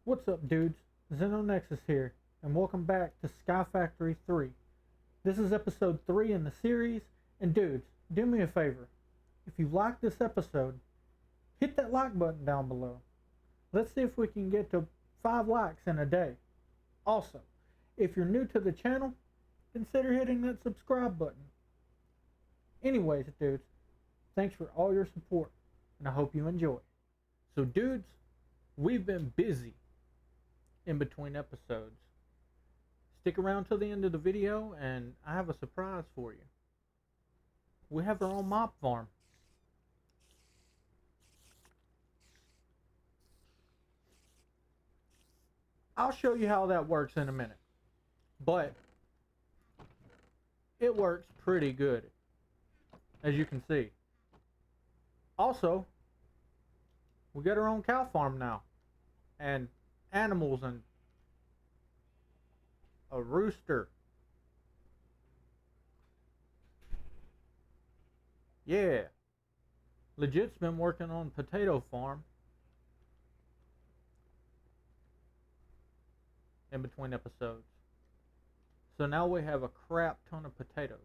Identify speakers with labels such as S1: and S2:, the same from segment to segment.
S1: What's up, dudes? Xeno here, and welcome back to Sky Factory 3. This is episode 3 in the series, and dudes, do me a favor. If you like this episode, hit that like button down below. Let's see if we can get to 5 likes in a day. Also, if you're new to the channel, consider hitting that subscribe button. Anyways, dudes, thanks for all your support, and I hope you enjoy. So, dudes, we've been busy in between episodes. Stick around till the end of the video and I have a surprise for you. We have our own mop farm. I'll show you how that works in a minute, but it works pretty good, as you can see. Also, we got our own cow farm now, and animals, and a rooster. Yeah, legit's been working on potato farm in between episodes. So now we have a crap ton of potatoes,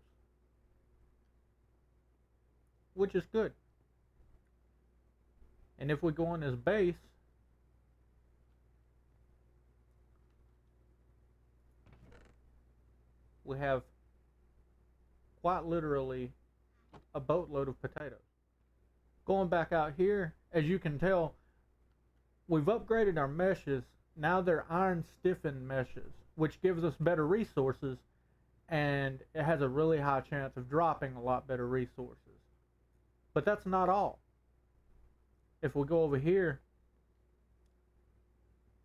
S1: which is good. And if we go on his base, we have quite literally a boatload of potatoes. Going back out here, as you can tell, we've upgraded our meshes. Now they're iron stiffened meshes, which gives us better resources, and it has a really high chance of dropping a lot better resources. But that's not all. If we go over here,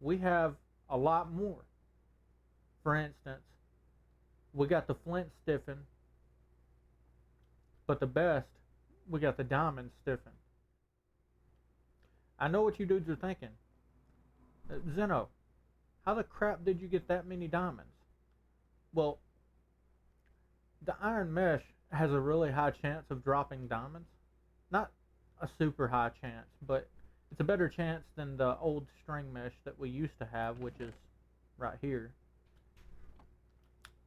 S1: we have a lot more. For instance, we got the flint stiffen, but the best, we got the diamond stiffen. I know what you dudes are thinking. Xeno, how the crap did you get that many diamonds? Well, the iron mesh has a really high chance of dropping diamonds. Not a super high chance, but it's a better chance than the old string mesh that we used to have, which is right here.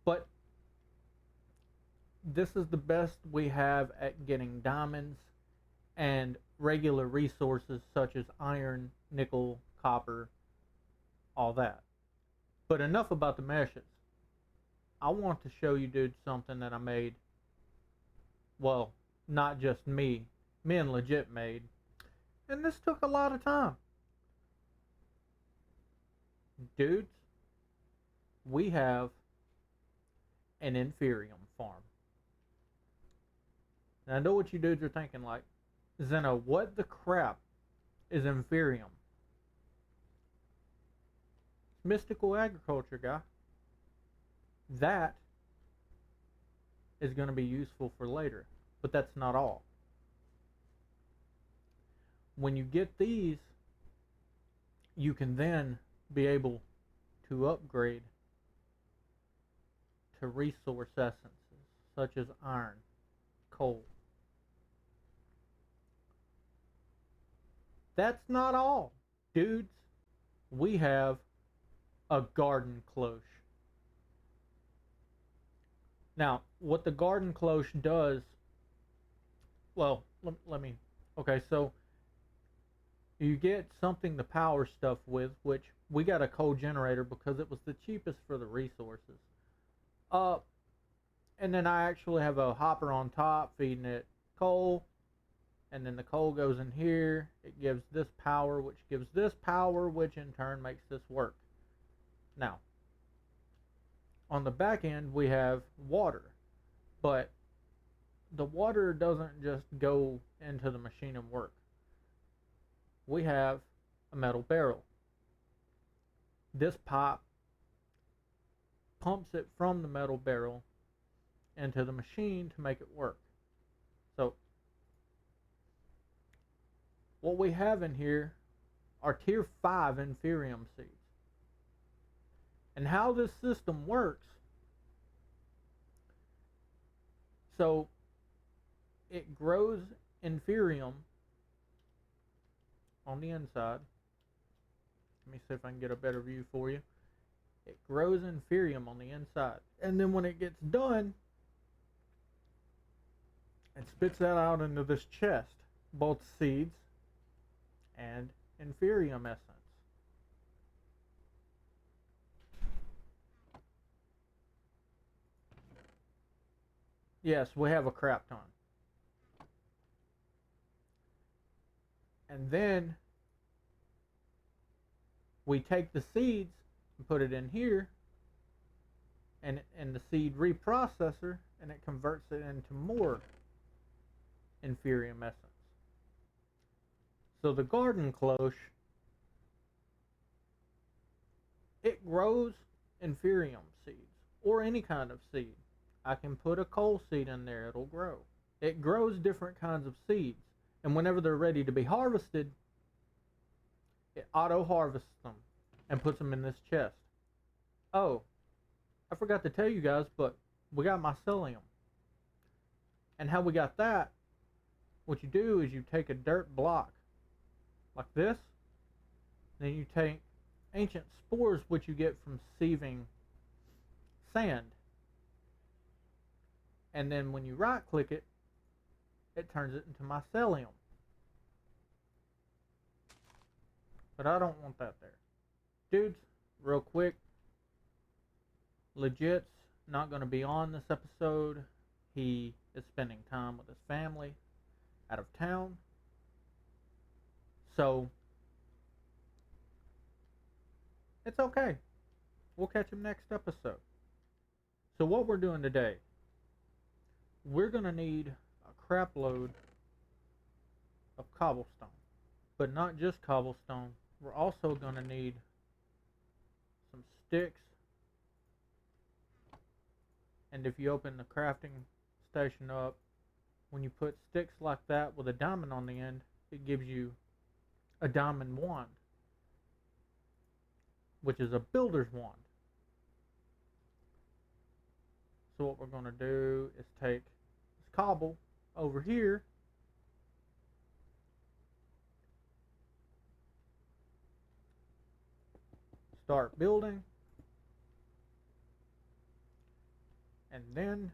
S1: But this is the best we have at getting diamonds and regular resources such as iron, nickel, copper, all that. But enough about the meshes. I want to show you dudes something that I made. Well, not just me and legit made. And this took a lot of time. Dudes, we have an Inferium Farm. And I know what you dudes are thinking, like, Xeno, what the crap is Inferium? Mystical agriculture, guy. That is going to be useful for later, but that's not all. When you get these, you can then be able to upgrade to resource essences such as iron, coal. That's not all, dudes. We have a garden cloche. Now, what the garden cloche does, well, let me, okay, so you get something to power stuff with, which we got a coal generator because it was the cheapest for the resources. And then I actually have a hopper on top feeding it coal, and then the coal goes in here. It gives this power, which gives this power, which in turn makes this work. Now, on the back end, we have water, but the water doesn't just go into the machine and work. We have a metal barrel. This pipe pumps it from the metal barrel into the machine to make it work. So, what we have in here are tier 5 Inferium Seeds. And how this system works, so it grows Inferium on the inside. Let me see if I can get a better view for you. It grows Inferium on the inside. And then when it gets done, it spits that out into this chest. Both seeds and Inferium essence. Yes, we have a crap ton. And then we take the seeds and put it in here and the seed reprocessor, and it converts it into more Inferium essence. So the garden cloche, it grows Inferium seeds or any kind of seed. I can put a coal seed in there, it'll grow. It grows different kinds of seeds, and whenever they're ready to be harvested, it auto harvests them and puts them in this chest. Oh, I forgot to tell you guys, but we got Mycelium. And how we got that, what you do is you take a dirt block like this, then you take ancient spores which you get from sieving sand, and then when you right click it, it turns it into Mycelium. But I don't want that there. Dudes, real quick, Legit's not going to be on this episode. He is spending time with his family out of town. So, it's okay. We'll catch him next episode. So what we're doing today, we're going to need a crap load of cobblestone. But not just cobblestone. We're also going to need some sticks. And if you open the crafting station up, when you put sticks like that with a diamond on the end, it gives you a diamond wand, which is a builder's wand. So what we're going to do is take this cobble over here, start building, and then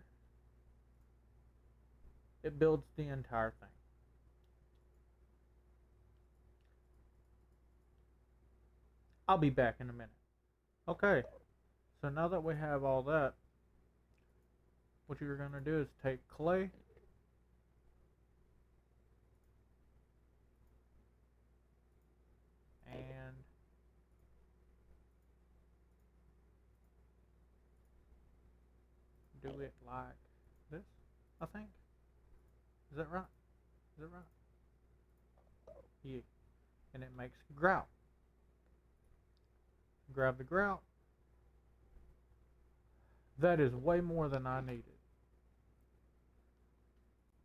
S1: it builds the entire thing. I'll be back in a minute. Okay, so now that we have all that, what you're going to do is take clay, and do it like this, I think. Is that right? Is that right? Yeah. And it makes grout. Grab the grout. That is way more than I needed.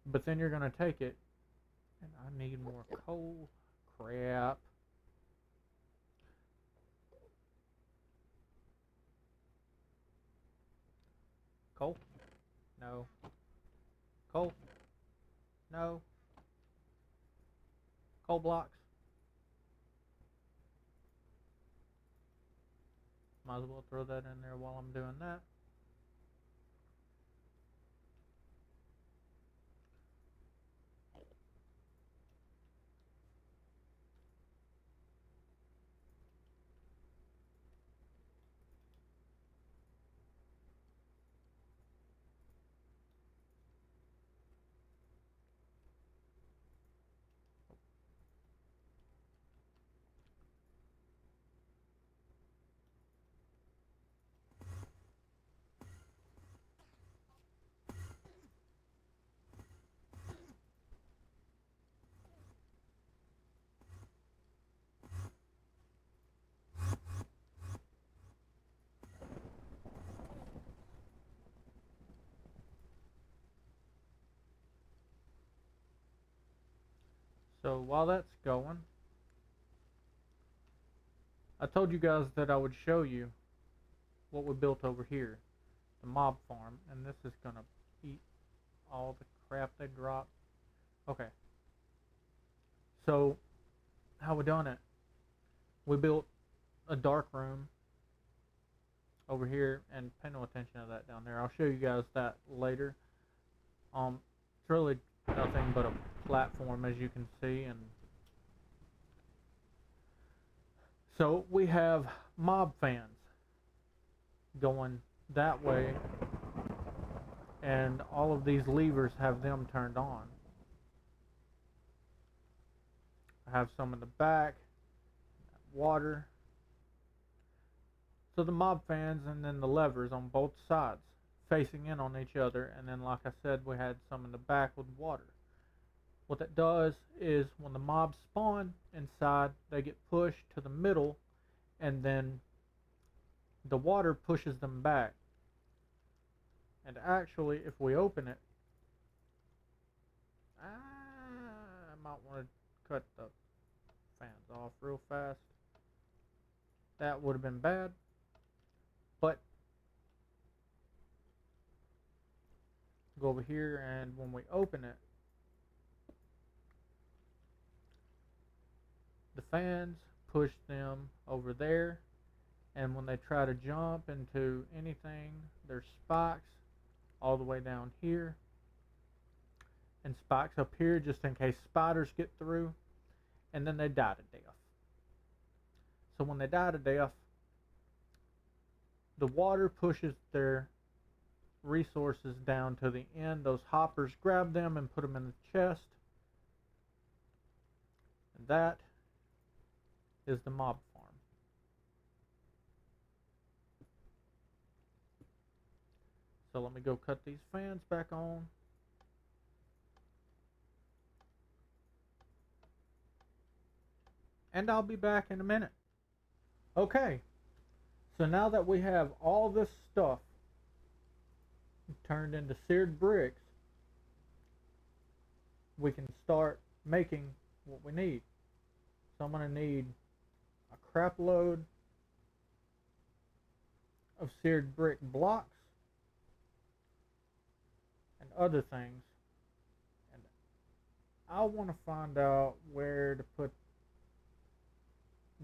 S1: But then you're going to take it, and I need more coal. Crap. Coal? No. Coal? No. Coal blocks? Might as well throw that in there while I'm doing that. So while that's going, I told you guys that I would show you what we built over here, the mob farm, and this is gonna eat all the crap they drop. Okay, so how we done it? We built a dark room over here, and pay no attention to that down there. I'll show you guys that later. It's really nothing but a platform, as you can see, and so we have mob fans going that way, and all of these levers have them turned on. I have some in the back, water. So the mob fans and then the levers on both sides facing in on each other, and then like I said, we had some in the back with water. What that does is when the mobs spawn inside, they get pushed to the middle, and then the water pushes them back. And actually, if we open it, I might want to cut the fans off real fast. That would have been bad. But go over here, and when we open it, the fans push them over there, and when they try to jump into anything, there's spikes all the way down here and spikes up here just in case spiders get through, and then they die to death. So when they die to death, the water pushes their resources down to the end. Those hoppers grab them and put them in the chest, and that is the mob farm. So let me go cut these fans back on. And I'll be back in a minute. Okay, so now that we have all this stuff turned into seared bricks, we can start making what we need. So I'm going to need a crap load of seared brick blocks and other things. And I want to find out where to put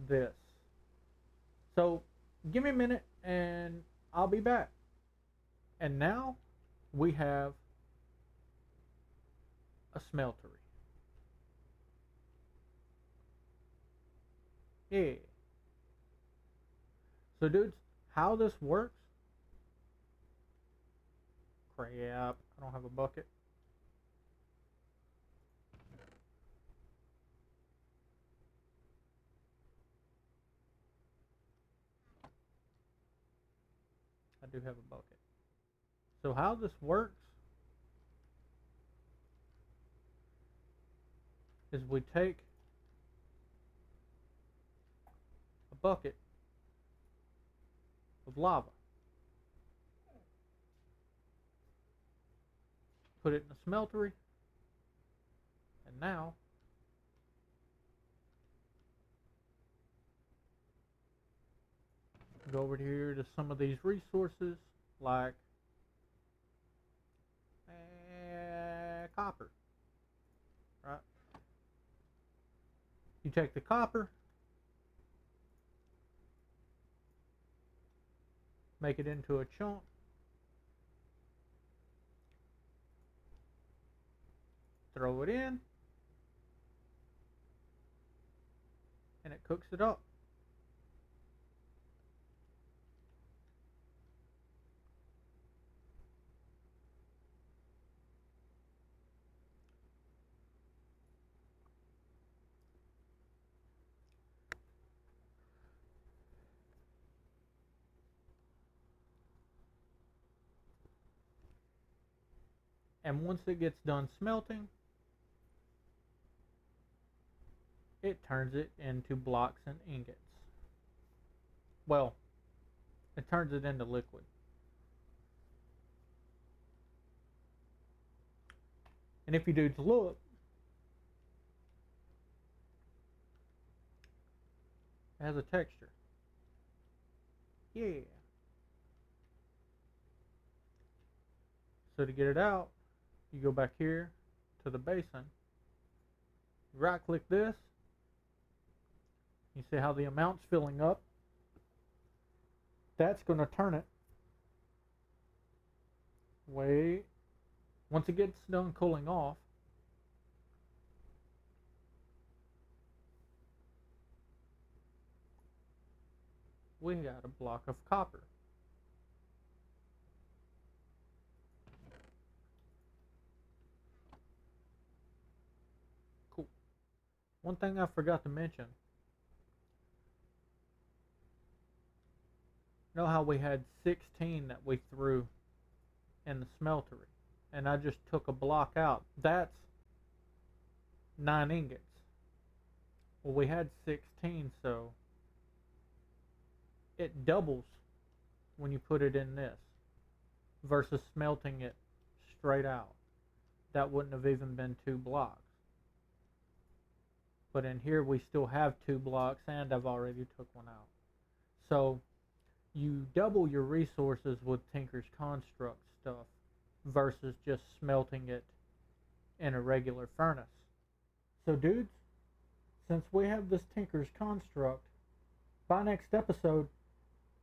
S1: this. So give me a minute and I'll be back. And now we have a smeltery. Yeah. So dudes, how this works? Crap, I don't have a bucket. I do have a bucket. So how this works is we take a bucket of lava, put it in a smeltery, and now go over here to some of these resources like copper, right? You take the copper, make it into a chunk, throw it in, and it cooks it up. And once it gets done smelting, it turns it into blocks and ingots. Well, it turns it into liquid. And if you dudes look, it has a texture. Yeah. So to get it out, you go back here to the basin, right click this, you see how the amount's filling up, That's going to turn it. Wait. Once it gets done cooling off, we got a block of copper. Cool. One thing I forgot to mention. You know how we had 16 that we threw in the smeltery, and I just took a block out? That's 9 ingots. Well, we had 16, so it doubles when you put it in this versus smelting it straight out. That wouldn't have even been 2 blocks. But in here we still have 2 blocks, and I've already took one out. So you double your resources with Tinker's Construct stuff versus just smelting it in a regular furnace. So dudes, since we have this Tinker's Construct, by next episode,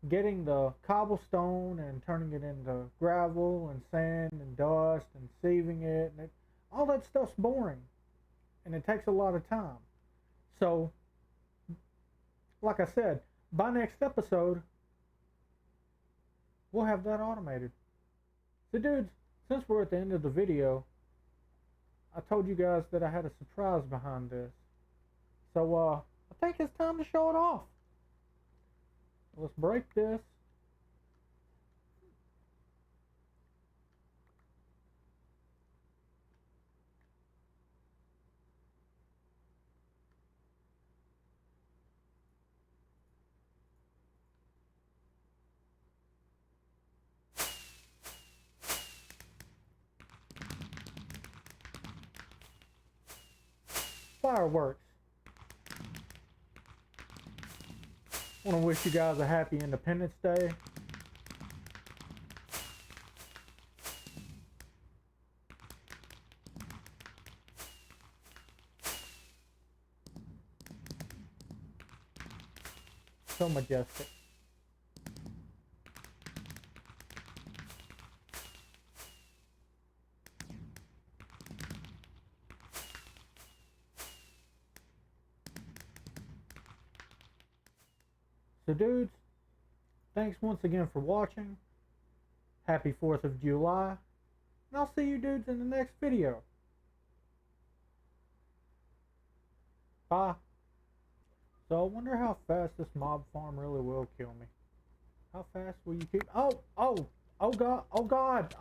S1: getting the cobblestone and turning it into gravel and sand and dust and sieving it, and all that stuff's boring, and it takes a lot of time. So, like I said, by next episode, we'll have that automated. So dudes, since we're at the end of the video, I told you guys that I had a surprise behind this. So, I think it's time to show it off. Let's break this. Fireworks. I want to wish you guys a happy Independence Day. So majestic. So dudes, thanks once again for watching. Happy 4th of July. And I'll see you dudes in the next video. Bye. So I wonder how fast this mob farm really will kill me. How fast will you keep... Oh God, oh God.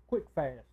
S1: Quick fast.